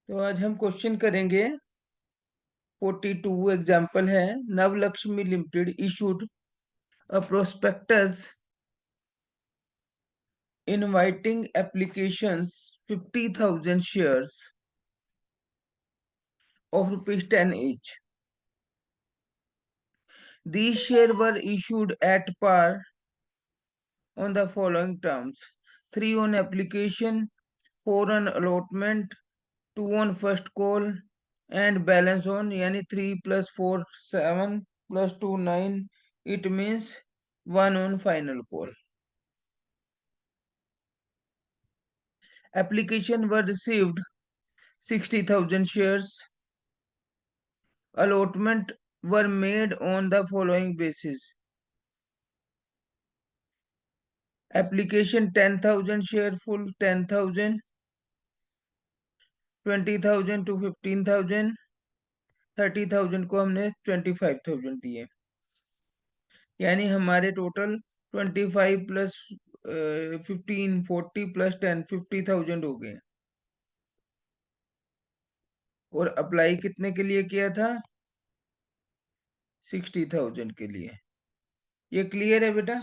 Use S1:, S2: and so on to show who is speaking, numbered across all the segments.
S1: तो आज हम क्वेश्चन करेंगे 42 एग्जाम्पल है। Navlakshmi limited issued a prospectus inviting applications 50,000 shares of rupees 10 each. These shares were issued at par on the following terms: 3 on application, 4 on allotment, 2 on first call, and balance on, yani 3 plus 4 7 plus 2 9. It means 1 on final call. Application were received 60,000 shares. Allotment were made on the following basis: application 10,000 share full 10,000, 20,000 to 15,000, 30,000 को हमने 25,000 दिए, यानी हमारे total 25 plus 15 40 plus 10 50,000 हो गए। और apply कितने के लिए किया था? 60,000 के लिए। ये क्लियर है बेटा?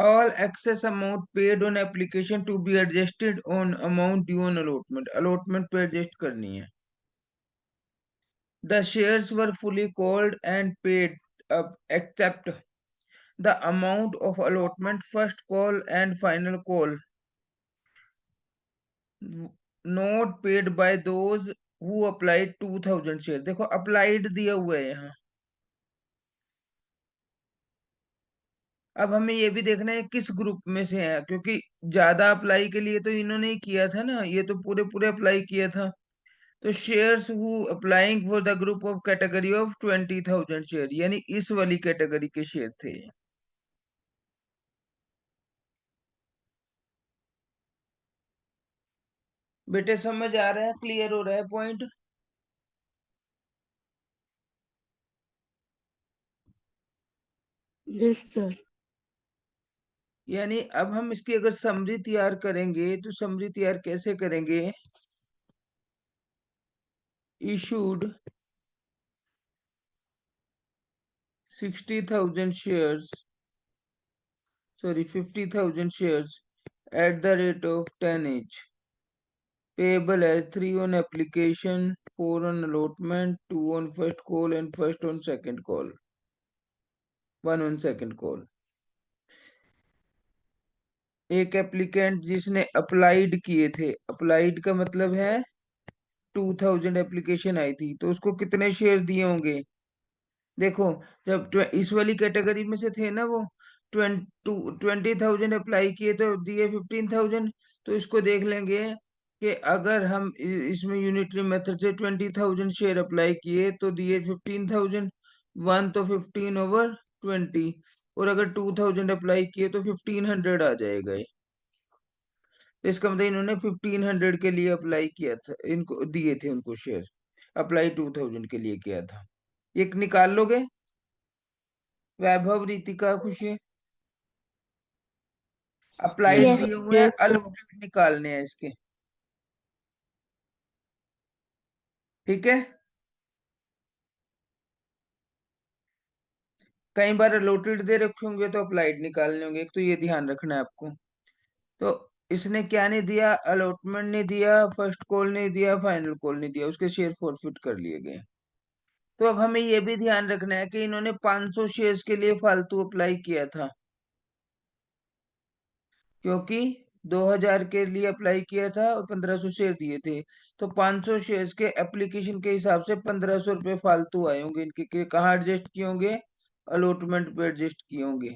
S1: All excess amount paid on application to be adjusted on amount due on allotment. Allotment पे adjust करनी है। The shares were fully called and paid up except the amount of allotment, first call and final call not paid by those who applied 2,000 share. देखो applied दिया हुआ है यहाँ। अब हमें ये भी देखना है किस ग्रुप में से है, क्योंकि ज्यादा अप्लाई के लिए तो इन्होंने ही किया था ना, ये तो पूरे पूरे अप्लाई किया था। तो shares who applying for the group of category of 20,000 share, यानी इस वाली कैटेगरी के शेयर थे। बेटे समझ आ रहा है? क्लियर हो रहा है पॉइंट?
S2: Yes sir.
S1: यानी अब हम इसकी अगर समरी तैयार करेंगे तो समरी तैयार कैसे करेंगे? Issued 60,000 shares, sorry 50,000 shares at the rate of 10 each, payable as 3 on application, 4 on allotment, 2 on first call and first on second call, 1 on second call। एक एप्लीकेंट जिसने अप्लाइड किए थे, अप्लाइड का मतलब है 2,000 एप्लीकेशन आई थी, तो उसको कितने शेयर दिए होंगे? देखो, जब इस वाली कैटेगरी में से थे ना वो 20,000 अप्लाई किए तो दिए 15,000। तो इसको देख लेंगे कि अगर हम इसमें यूनिटरी मेथड से 20,000 शेयर अप्लाई किए तो दिए 15,000। 1 तो 15/20, और अगर 2,000 अप्लाई किए तो 1,500 आ जाएगा ये। तो इसका मतलब इन्होंने 1,500 के लिए अप्लाई किया था, इनको दिए थे उनको शेयर। अप्लाई 2,000 के लिए किया था। ये निकाल लोगे? वैभव, रीतिका, खुशी, अप्लाइड
S2: यस
S1: दिए हुए हैं,
S2: यस सर।
S1: अलोटेड निकालने हैं इसके। ठीक है? कई बार अलोटेड दे रखे होंगे तो अप्लाइड निकालने होंगे, एक तो ये ध्यान रखना है आपको। तो इसने क्या नहीं दिया? अलॉटमेंट नहीं दिया, फर्स्ट कॉल नहीं दिया, फाइनल कॉल नहीं दिया, उसके शेयर फॉरफिट कर लिए गए। तो अब हमें ये भी ध्यान रखना है कि इन्होंने 500 शेयर्स के लिए फालतू अप्लाई किया था, क्योंकि 2,000 के लिए अप्लाई किया था और 1,500 शेयर दिए थे। तो 500 शेयर्स के एप्लीकेशन के हिसाब से 1,500 रुपए फालतू आए होंगे इनके, के कहाँ एडजस्ट किए होंगे? अलॉटमेंट पे एडजस्ट किए होंगे।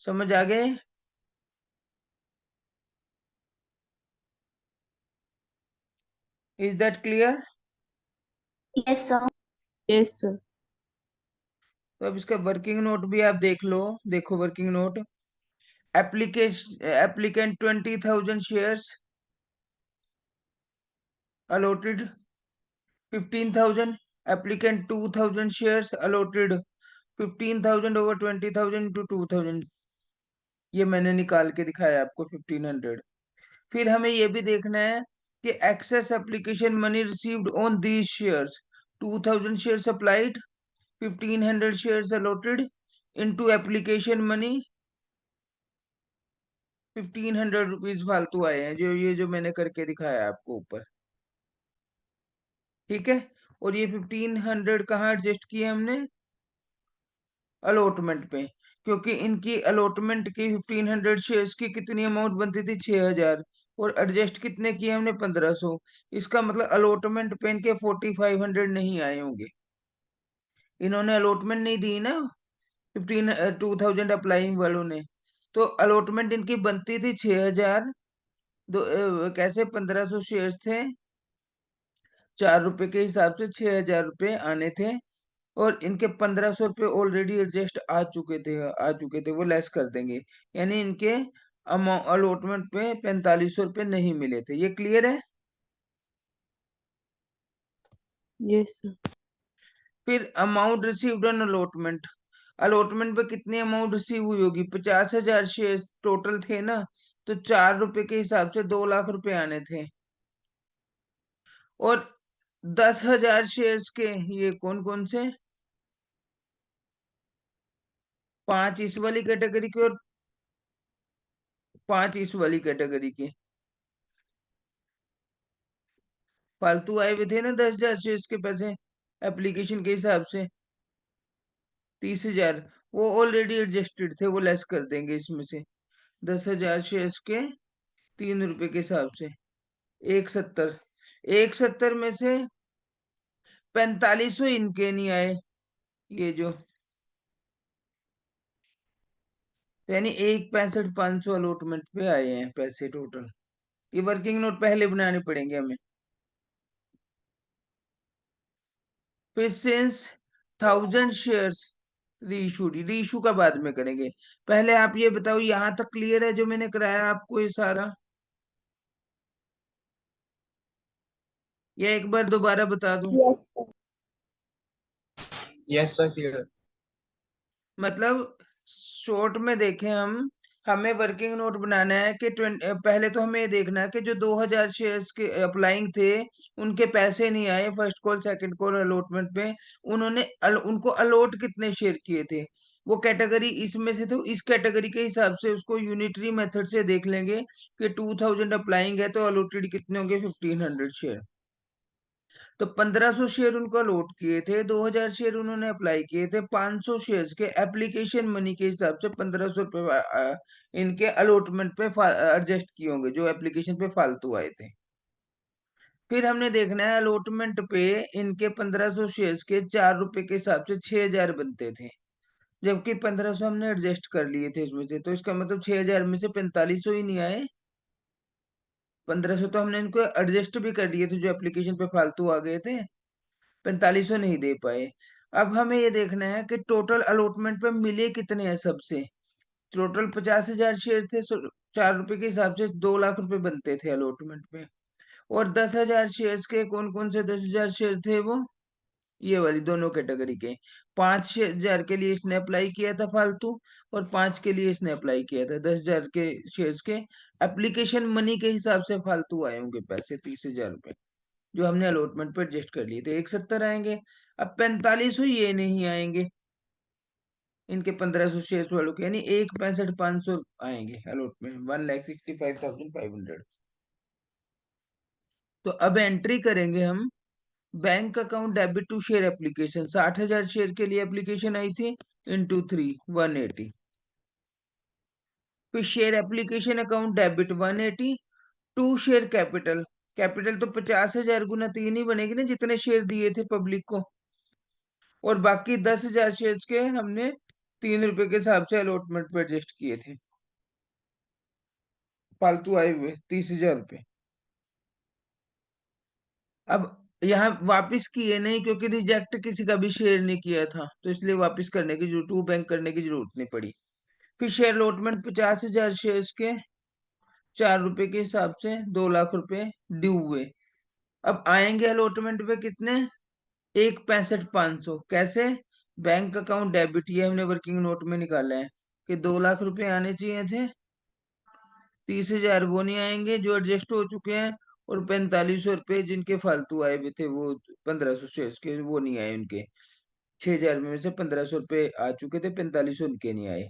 S1: समझ आ गए? Is that clear?
S3: Yes sir.
S2: Yes sir.
S1: तो अब इसका वर्किंग नोट भी आप देख लो। देखो working note. Application applicant 20,000 shares, allotted 15,000, applicant 2,000 shares, allotted 15,000 over 20,000 to 2,000, ये मैंने निकाल के दिखाया आपको 1500। फिर हमें ये भी देखना है कि excess application money received on these shares, 2000 share applied, 1500 shares allotted into application money, 1500 rupees फालतू आए हैं, जो मैंने करके दिखाया आपको ऊपर। ठीक है, और ये 1500 कहाँ एडजस्ट किए हमने? अलॉटमेंट पे, क्योंकि इनकी अलॉटमेंट की 1500 शेयर्स की कितनी अमाउंट बनती थी? 6000, और एडजस्ट कितने किए हमने? 1500। इसका मतलब अलॉटमेंट पे इनके 4500 नहीं आए होंगे, इन्होंने अलॉटमेंट नहीं दी ना 2000 अप्लाइंग वालों ने। तो अलॉटमेंट इनकी बनती थी 6000, दो कैसे 1500 शेयर्स थे, 4 रुपए के हिसाब से 6000 रुपये आने थे, और इनके 1500 रुपये ऑलरेडी एडजस्ट आ चुके थे, वो लेस कर देंगे, यानी इनके अलॉटमेंट पे 4500 रुपये नहीं मिले थे। ये क्लियर है?
S2: Yes sir.
S1: फिर amount received on allotment, allotment पे कितनी अमाउंट रिसीव हुई होगी? 50,000 शेयर टोटल थे ना, तो 4 रुपए के हिसाब से 2 लाख रुपए आने थे। और 10,000 शेयर्स के, ये कौन कौन से? 5 इस वाली कैटेगरी के और 5 इस वाली कैटेगरी के फालतू आए हुए थे ना 10,000 शेयर्स के पैसे एप्लीकेशन के हिसाब से, 30,000, वो ऑलरेडी एडजस्टेड थे, वो लेस कर देंगे इसमें से। 10,000 शेयर्स के 3 रुपए के हिसाब से 170, 170 में से 4500 इनके नहीं आए, ये जो, यानी 1,65,500 अलॉटमेंट पे आए हैं पैसे टोटल। ये वर्किंग नोट पहले बनाने पड़ेंगे हमें। फिर सिंस 1000 शेयर्स रीइशू का बाद में करेंगे। पहले आप ये बताओ, यहां तक क्लियर है जो मैंने कराया आपको ये सारा, या एक बार दोबारा बता दूं?
S4: Yes sir clear.
S1: मतलब शॉर्ट में देखें हम, हमें वर्किंग नोट बनाना है कि पहले तो हमें ये देखना है कि जो 2000 शेयर्स के अप्लाइंग थे, उनके पैसे नहीं आए first call second call allotment पे, उनको अलॉट कितने शेयर किए थे, वो कैटेगरी इसमें से, तो इस कैटेगरी के हिसाब से उसको यूनिटरी मेथड से देख लेंगे कि 2000 अप्लाइंग है तो अलॉटेड कितने होंगे? 1500 शेयर। तो 1500 शेयर उनको अलॉट किए थे, 2000 शेयर उन्होंने अप्लाई किए थे, 500 शेयर्स के एप्लीकेशन मनी के हिसाब से 1500 रुपये इनके अलॉटमेंट पे एडजस्ट किए होंगे, जो एप्लीकेशन पे फालतू आए थे। फिर हमने देखना है अलॉटमेंट पे इनके 1500 शेयर्स के 4 रुपए के हिसाब से 6000 बनते थे, जबकि 1500 हमने एडजस्ट कर लिए थे उसमें से, तो इसका मतलब 6000 में से 4500 ही नहीं आए। 1500 तो हमने इनको एडजस्ट भी कर लिए थे, जो एप्लीकेशन पे फालतू आ गए थे, 4500 नहीं दे पाए। अब हमें ये देखना है कि टोटल अलॉटमेंट पे मिले कितने हैं सबसे। टोटल 50,000 शेयर थे, 4 रुपए के हिसाब से 2 लाख रुपए बनते थे अलॉटमेंट पे। और 10,000 शेयर्स के कौन कौन से 10,000 शेयर थे? वो ये वाली दोनों कैटेगरी के, 5,000 के लिए इसने अप्लाई किया था फालतू, और 5 के लिए इसने अप्लाई किया था। 10,000 के शेयर्स के एप्लीकेशन मनी के हिसाब से फालतू आए होंगे पैसे 30,000 रुपए, जो हमने अलॉटमेंट पर एडजस्ट कर लिए थे, 170 आएंगे। अब 4500 ये नहीं आएंगे इनके 1500 शेयर्स वालों के, यानी 1,65,500 आएंगे अलॉटमेंट, 1,65,500। तो अब एंट्री करेंगे हम, bank account debit to share application, 60,000 share के लिए एप्लीकेशन आई थी, इंटू 3, 180। फिर share application account debit 180 to share capital, capital तो 50,000 गुना 3 ही बनेगी ना, जितने शेयर दिए थे पब्लिक को, और बाकी 10,000 शेयर्स के हमने 3 रुपए के हिसाब से अलॉटमेंट पे एडजस्ट किए थे, फालतू आए हुए 30,000 रुपए। अब यहाँ वापस किए नहीं, क्योंकि रिजेक्ट किसी का भी शेयर नहीं किया था, तो इसलिए वापस करने की जरूरत, टू बैंक करने की जरूरत नहीं पड़ी। फिर शेयर अलॉटमेंट 50,000 शेयर्स के 4 रुपए के हिसाब से 2 लाख रुपए ड्यू हुए। अब आएंगे अलॉटमेंट पे कितने? 1,65,500। कैसे? बैंक अकाउंट डेबिट, ये हमने वर्किंग नोट में निकाला है, कि 2 लाख रुपए आने चाहिए थे, 30,000 वो नहीं आएंगे जो एडजस्ट हो चुके हैं, और 4500 रुपये जिनके फालतू आए हुए थे, वो 1500 शेयर्स के, वो नहीं आए उनके। 6,000 में से 1500 रुपये आ चुके थे, 4500 उनके नहीं आए।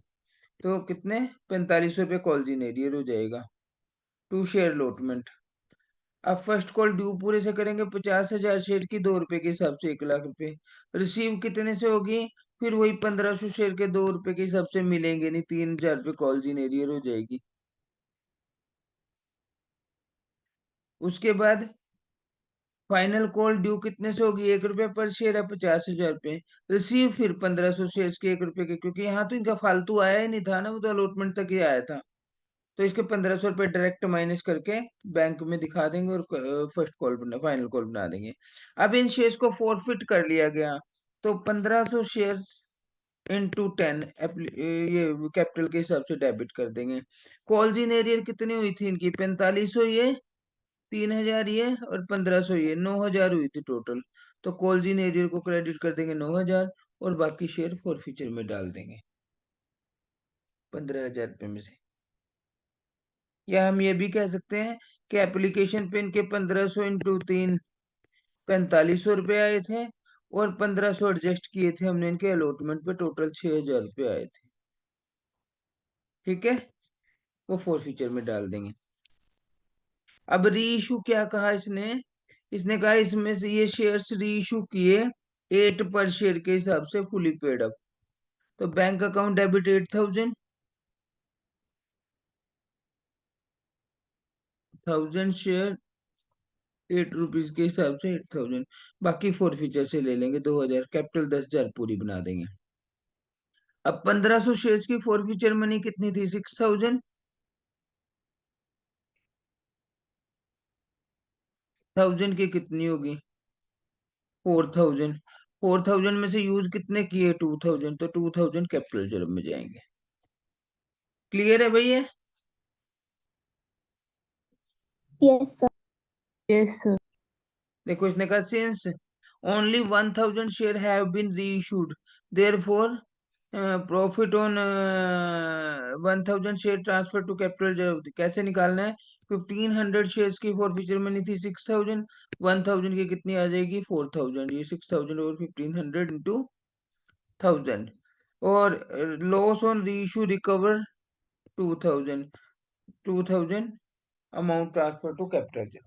S1: तो कितने, 4500 रुपये कॉल्जिन एरियर हो जाएगा टू शेयर अलॉटमेंट। अब फर्स्ट कॉल ड्यू पूरे से करेंगे, 50,000 शेयर की, 2 रुपए के हिसाब से 1 लाख रुपए। रिसीव कितने से होगी, फिर वही 1500 शेयर के 2 रुपए के हिसाब से मिलेंगे नहीं, 3,000 रुपये कॉल्जिन एरियर हो जाएगी। उसके बाद फाइनल कॉल ड्यू कितने से होगी, 1 रुपये पर शेयर है, 50,000 रुपये। रिसीव फिर 1500 शेयर के 1 रुपए के, क्योंकि यहाँ तो इनका फालतू आया ही नहीं था ना, वो तो अलॉटमेंट तक ही आया था। तो इसके 1500 रुपये डायरेक्ट माइनस करके बैंक में दिखा देंगे और फर्स्ट कॉल बना, फाइनल कॉल बना देंगे। अब इन शेयर्स को फॉरफिट कर लिया गया, तो 1500 शेयर इंटू 10 ये कैपिटल के हिसाब से डेबिट कर देंगे। कॉल्स इन एरियर कितनी हुई थी इनकी, 4500 ये, 3,000 ये, और 1500 ये, 9,000 हुई थी टोटल। तो कॉल्स इन एरियर को क्रेडिट कर देंगे 9,000, और बाकी शेयर फॉरफीचर में डाल देंगे 15,000 रुपये में से। या हम ये भी कह सकते हैं कि एप्लीकेशन पे इनके 1500 इंटू 3 4500 रुपये आए थे, और 1500 एडजस्ट किए थे हमने इनके अलॉटमेंट पे, टोटल 6,000 रुपये आए थे। ठीक है, वो फोर फीचर में डाल देंगे। अब री इशू क्या कहा इसने, इसने कहा इसमें से ये शेयर्स री इशू किए 8 पर शेयर के हिसाब से फुली पेड अप। तो bank account debit 8,000, 1000 share 8 rupees के हिसाब से 8,000, बाकी फोर फीचर से ले लेंगे 2,000, कैपिटल 10,000 पूरी बना देंगे। अब 1500 शेयर्स की फोर फीचर मनी कितनी थी, 6,000, 1000 की कितनी होगी, 4,000। 4,000 में से यूज कितने किए, 2,000, तो 2,000 कैपिटल रिजर्व में जाएंगे। क्लियर है भैया।
S3: Yes, sir.
S2: Yes, sir.
S1: देखो इसने कहा since only 1,000 share have been reissued, therefore profit on 1,000 share transfer to capital reserve. कैसे निकालना है, 1,500 शेयर्स की फॉर फीचर मनी थी 6,000, 1,000 की कितनी आ जाएगी, 4,000। ये 6,000 और 1,500 इंटू 1,000, और loss on reissue recover 2,000, 2,000 amount transfer to capital.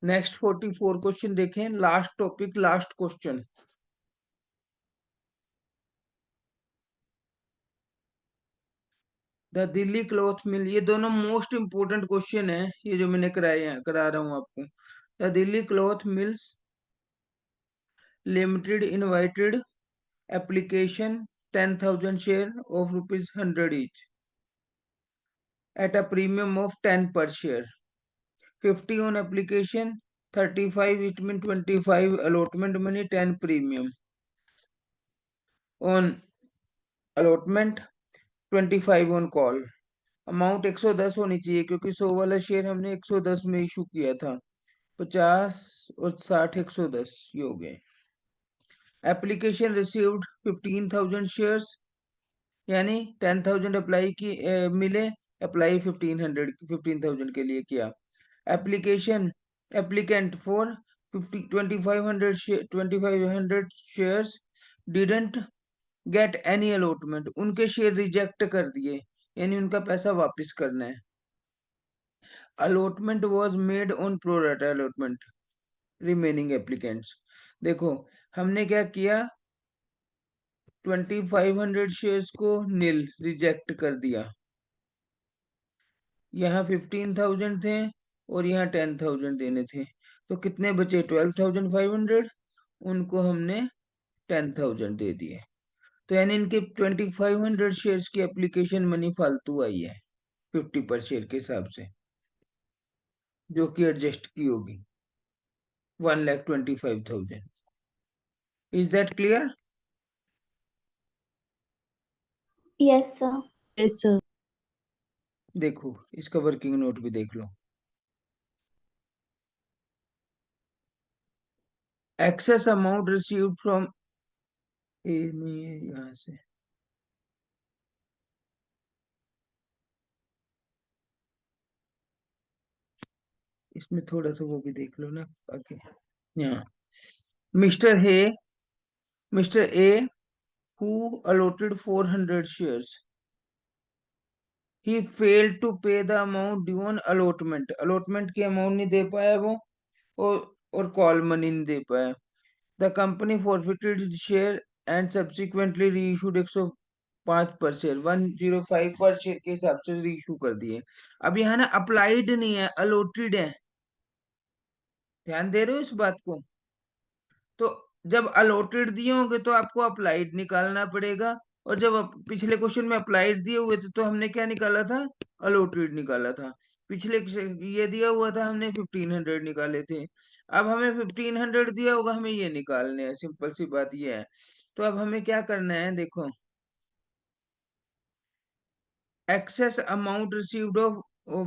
S1: Next 44 question देखें, last topic, last question. The Delhi cloth mill, ये दोनों मोस्ट इंपोर्टेंट क्वेश्चन है, ये जो मैंने कराए हैं, करा रहा हूं आपको। The Delhi cloth mills limited invited application 10,000 share of ₹100 each at a premium of 10 per share, 50 on application, 35 it mean 25 allotment money, 10 premium on allotment, 25 on call। Amount 110 होनी चाहिए, क्योंकि 100 वाला शेयर हमने 110 में इशू किया था। 50 और 60, 110 ये हो गए। एप्लीकेशन रिसीव्ड 15,000 शेयर्स, यानी 10,000 अप्लाई की मिले, अप्लाई 15,000 के लिए किया। Application applicant for 2,500 shares didn't get any allotment, उनके शेयर रिजेक्ट कर दिए, यानी उनका पैसा वापस करना है। Allotment was made on pro rata allotment remaining applicants. देखो हमने क्या किया, 2,500 शेयर्स को नील रिजेक्ट कर दिया, यहाँ 15,000 थे और यहाँ 10,000 देने थे, तो कितने बचे, 12,500, उनको हमने 10,000 दे दिए। तो यानी इनके 2,500 शेयर्स की एप्लीकेशन मनी फालतू आई है 50 पर शेयर के हिसाब से। जो कि एडजस्ट की होगी 1,25,000। Is that clear?
S3: Yes, sir.
S2: Yes, sir.
S1: देखो इसका वर्किंग नोट भी देख लो। एक्सेस अमाउंट रिसीव्ड फ्रॉम ए में यहां से इसमें थोड़ा सा वो भी देख लो ना आगे। यहाँ mister hey mister A who allotted 400 shares, he failed to pay the amount due on allotment की अमाउंट नहीं दे पाया वो, और कॉल मनी नहीं दे पाया। The company forfeited his share and subsequently reissued 105 पर शेयर 105 पर शेयर के हिसाब से रीइशू कर दिए। अब यहाँ ना अप्लाइड नहीं है, अलॉटेड है। ध्यान दे रहे हो इस बात को? तो जब अलॉटेड दिए होंगे तो आपको अप्लाइड निकालना पड़ेगा, और जब पिछले क्वेश्चन में अप्लाइड दिए हुए थे तो हमने क्या निकाला था? अलॉटेड निकाला था। पिछले ये दिया हुआ था, हमने 1500 निकाले थे। अब हमें 1500 दिया होगा, हमें ये निकालने हैं। सिंपल सी बात ये है। तो अब हमें क्या करना है, देखो excess amount received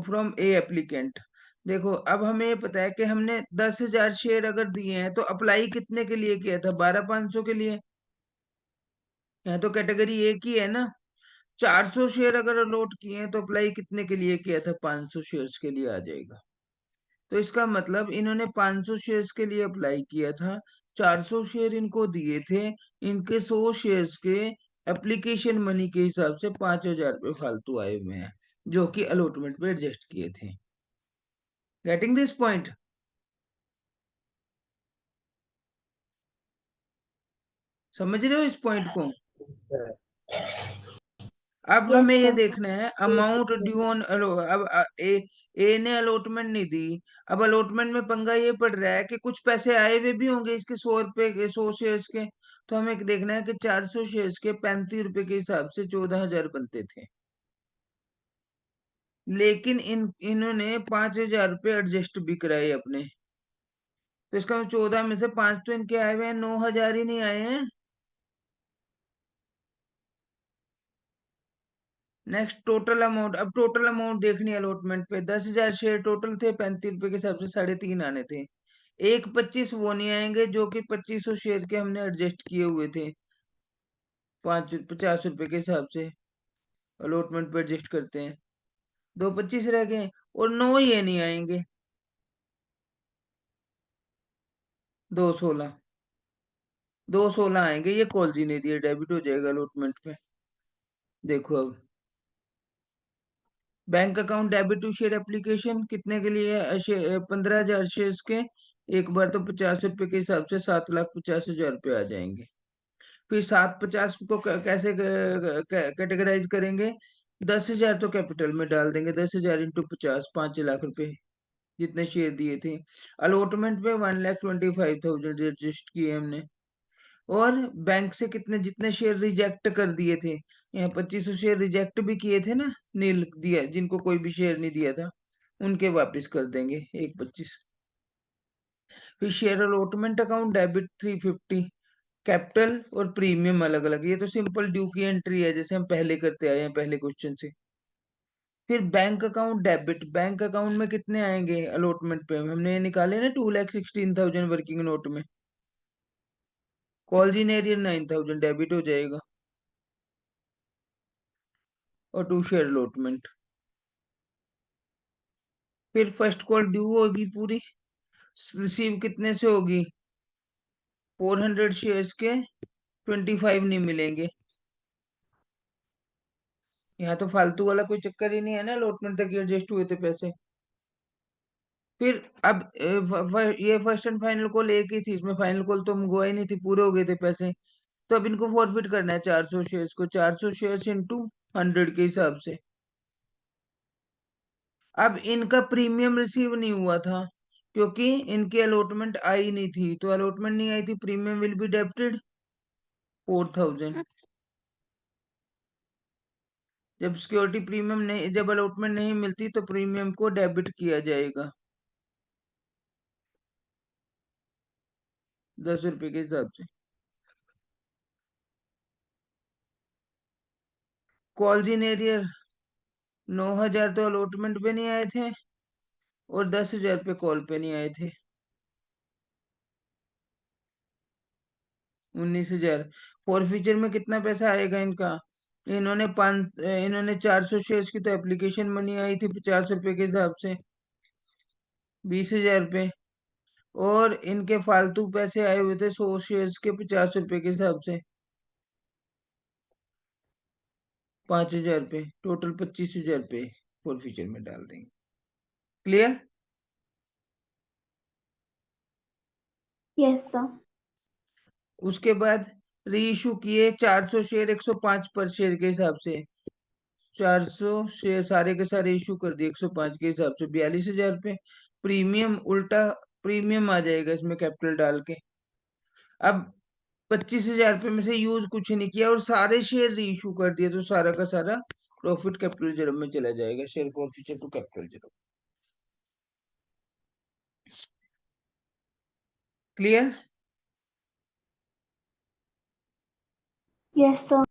S1: from A applicant. देखो अब हमें ये पता है कि हमने 10,000 शेयर अगर दिए हैं तो अप्लाई कितने के लिए किया था? 12,500 के लिए। यहाँ तो कैटेगरी एक ही है ना। 400 शेयर अगर अलॉट किए हैं तो अप्लाई कितने के लिए किया था? 500 शेयर्स के लिए आ जाएगा। तो इसका मतलब इन्होंने 500 शेयर्स के लिए अप्लाई किया था, 400 शेयर इनको दिए थे, इनके 100 शेयर्स के एप्लीकेशन मनी के हिसाब से 5,000 रुपये फालतू आए हुए हैं, जो कि अलॉटमेंट पे एडजस्ट किए थे। Getting this point? समझ रहे हो इस पॉइंट को? अब हमें
S3: Yes,
S1: ये
S3: sir.
S1: देखना है
S2: Yes,
S1: amount
S2: sir.
S1: Due on. अब ए ने अलॉटमेंट नहीं दी। अब अलॉटमेंट में पंगा ये पड़ रहा है कि कुछ पैसे आए हुए भी होंगे इसके 100 रुपए के, 100 शेयर्स के। तो हमें देखना है कि 400 शेयर्स के 35 रुपए के हिसाब से 14,000 बनते थे, लेकिन इन्होंने 5,000 रुपये एडजस्ट भी कराए अपने। तो इसका 14 में से 5 तो इनके आए हुए हैं, 9,000 ही नहीं आए हैं। Next total amount. अब टोटल अमाउंट देखनी है अलॉटमेंट पे। 10,000 शेयर टोटल थे, 35 रुपए के हिसाब से 3.5 आने थे। 1,25 वो नहीं आएंगे जो कि 2,500 शेयर के हमने एडजस्ट किए हुए थे, 50 रुपए के हिसाब से अलॉटमेंट पे एडजस्ट करते हैं। 2,25 रह गए, और 9 ये नहीं आएंगे। 2,16 2,16 आएंगे, ये कॉल जी ने दिए, डेबिट हो जाएगा अलॉटमेंट पे। देखो अब bank account debit to share application कितने के लिए? 15,000 शेयर्स के। एक बार तो 50 रुपए के हिसाब से 7,50,000 रुपये आ जाएंगे। फिर 750 को कैसे कैटेगराइज करेंगे? 10,000 तो कैपिटल में डाल देंगे, 10,000 इंटू 50, 5,00,000 रुपए जितने शेयर दिए थे। अलॉटमेंट पे 1,25,000 रजिस्ट किए हमने। और बैंक से कितने जितने शेयर रिजेक्ट कर दिए थे, यहाँ 2,500 शेयर रिजेक्ट भी किए थे ना, नील दिया, जिनको कोई भी शेयर नहीं दिया था, उनके वापस कर देंगे 1,25। फिर share allotment account debit 350। Capital और प्रीमियम अलग अलग, ये तो सिंपल ड्यू की एंट्री है जैसे हम पहले करते आए हैं पहले क्वेश्चन से। फिर bank account debit, bank account में कितने आएंगे अलॉटमेंट पे? हमने ये निकाले ना 2,16,000 वर्किंग नोट में। कॉल जी एरियर 9,000 डेबिट हो जाएगा, और 2 शेयर अलॉटमेंट। फिर फर्स्ट कॉल ड्यू होगी पूरी, रिसीव कितने से होगी? 400 शेयर्स के 25 नहीं मिलेंगे। यहाँ तो फालतू वाला कोई चक्कर ही नहीं है ना, अलॉटमेंट तक एडजस्ट हुए थे पैसे। फिर अब ये फर्स्ट एंड फाइनल कॉल एक ही थी, इसमें फाइनल कॉल तो मंगवाई नहीं थी, पूरे हो गए थे पैसे। तो अब इनको फॉरफिट करना है 400 शेयर्स को, 400 शेयर्स इंटू 100 के हिसाब से। अब इनका प्रीमियम रिसीव नहीं हुआ था क्योंकि इनकी अलॉटमेंट आई नहीं थी, तो अलॉटमेंट नहीं आई थी, प्रीमियम विल बी डेबिटेड 4,000। जब सिक्योरिटी प्रीमियम नहीं, जब अलॉटमेंट नहीं मिलती तो प्रीमियम को डेबिट किया जाएगा। 10 रुपए के हिसाब से। कॉल्जिन एरियर 9,000 तो अलॉटमेंट पे नहीं आए थे और 10,000 पे कॉल पे नहीं आए थे। 19,000। फॉरफीचर में कितना पैसा आएगा इनका? इन्होंने 400 शेयर्स की तो एप्लीकेशन मनी आई थी 50 रुपए के हिसाब से, 20,000 पे। और इनके फालतू पैसे आए हुए थे 100 शेयर्स के 50 रुपए के हिसाब से, 5,000 पे। टोटल 25,000 पे फॉरफीचर में डाल देंगे। क्लियर?
S3: Yes, sir.
S1: उसके बाद री इशू किए 400 शेयर 105 पर शेयर के हिसाब से। 400 शेयर सारे के सारे इशू कर दिए 105 के हिसाब से, 42,000 पे। प्रीमियम उल्टा प्रीमियम आ जाएगा इसमें कैपिटल डाल के। अब 25,000 पे में से यूज कुछ नहीं किया और सारे शेयर री इशू कर दिए, तो सारा का सारा प्रॉफिट कैपिटल रिजर्व में चला जाएगा। Share for future to capital reserve. Clear?
S3: Yes, sir.